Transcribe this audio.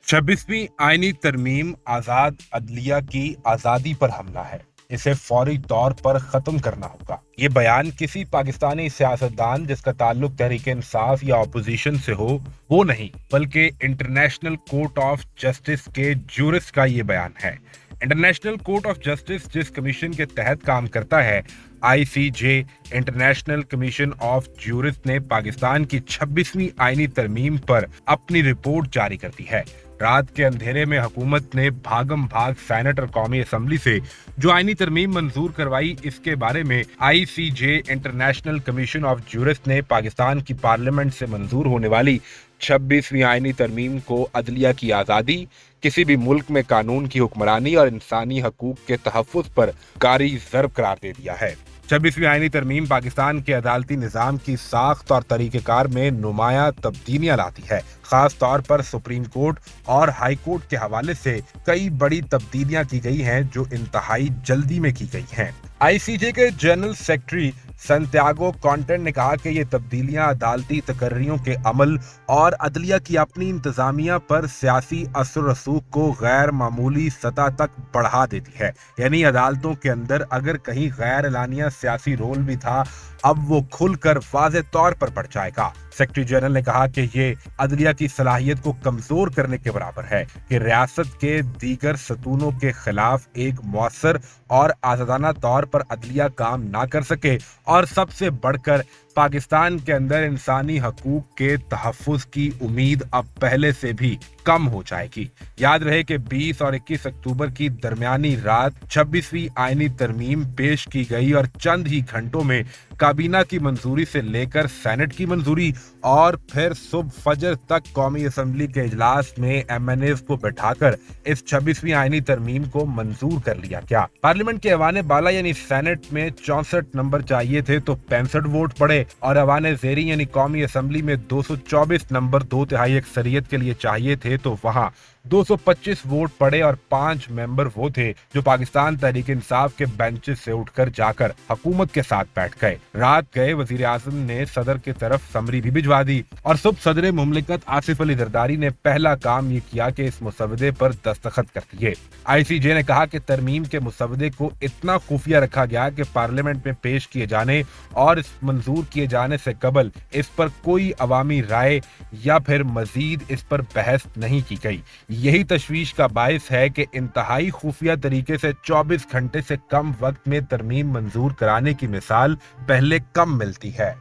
26वीं आईनी तरमीम आजाद अदलिया की आजादी पर हमला है। इसे फौरी तौर पर खत्म करना होगा। ये बयान किसी पाकिस्तानी सियासतदान जिसका ताल्लुक तहरीक इंसाफ या अपोजिशन से हो वो नहीं, बल्कि इंटरनेशनल कोर्ट ऑफ जस्टिस के जूरिस्ट का ये बयान है। इंटरनेशनल कोर्ट ऑफ जस्टिस जिस कमीशन के तहत काम करता है, ICJ international commission of jurist ने पाकिस्तान की 26वीं आईनी तरमीम पर अपनी रिपोर्ट जारी कर दी है। रात के अंधेरे में हुकूमत ने भागम भाग सेनेट और कौमी असम्बली से जो आईनी तरमीम मंजूर करवाई, इसके बारे में ICJ international commission of jurist ने पाकिस्तान की पार्लियामेंट से मंजूर होने वाली 26वीं आईनी तरमीम को अदलिया की आज़ादी, किसी भी मुल्क में कानून की हुक्मरानी और इंसानी हकूक के तहफ़्फ़ुज़ पर कारी ज़र्ब करार दे दिया है। 26वीं आईनी तरमीम पाकिस्तान के अदालती निज़ाम की साख्त और तरीक़ेकार में नुमाया तब्दीलियाँ लाती है। खास तौर पर सुप्रीम कोर्ट और हाई कोर्ट के हवाले से कई बड़ी तब्दीलियां की गई हैं जो इंतहाई जल्दी में की गई हैं। ICJ के जनरल सेक्रेटरी संतियागो कॉन्टेंट ने कहा कि ये तब्दीलियां अदालती तकर्रियों के अमल और अदलिया की अपनी इंतजामिया पर सियासी असर रसूख को गैर मामूली सतह तक बढ़ा देती है। यानी अदालतों के अंदर अगर कहीं गैर एलानिया सियासी रोल भी था, अब वो खुलकर वाज़े तौर पर बढ़ जाएगा। सेक्रेटरी जनरल ने कहा कि ये अदलिया की सलाहियत को कमजोर करने के बराबर है कि रियासत के दीगर सतूनों के खिलाफ एक मौसर और आजादाना तौर पर अदलिया काम ना कर सके, और सबसे बढ़कर पाकिस्तान के अंदर इंसानी हकूक के तहफ़्फ़ुज़ की उम्मीद अब पहले से भी कम हो जाएगी। याद रहे कि 20 और 21 अक्टूबर की दरमियानी रात 26वीं आईनी तरमीम पेश की गई और चंद ही घंटों में काबीना की मंजूरी से लेकर सेनेट की मंजूरी और फिर सुबह फजर तक कौमी असम्बली के इजलास में MNAs को बैठाकर इस 26वीं आईनी तरमीम को मंजूर कर लिया गया। पार्लियामेंट के ऐवान बाला यानी सेनेट में 64 नंबर चाहिए थे तो 65 वोट पड़े, और ऐवान ज़ेरी यानी कौमी असम्बली में 224 नंबर 2/3 अक्सरियत के लिए चाहिए थे तो वहां 225 वोट पड़े, और 5 मेंबर वो थे जो पाकिस्तान तहरीक इंसाफ के बेंचेस से उठकर जाकर हुकूमत के साथ बैठ गए। रात गए वजीर आजम ने सदर की तरफ समरी भी भिजवा दी, और सुबह सदर मुमलिकत आसिफ अली जरदारी ने पहला काम ये किया कि इस मुसवदे पर दस्तखत कर दिए। ICJ ने कहा कि तरमीम के मुसवदे को इतना खुफिया रखा गया कि पार्लियामेंट में पेश किए जाने और इस मंजूर किए जाने से कबल इस पर कोई अवामी राय या फिर मजीद इस पर बहस नहीं की गई। यही तशवीश का बायस है कि इंतहाई खुफिया तरीके से 24 घंटे से कम वक्त में तरमीम मंजूर कराने की मिसाल पहले कम मिलती है।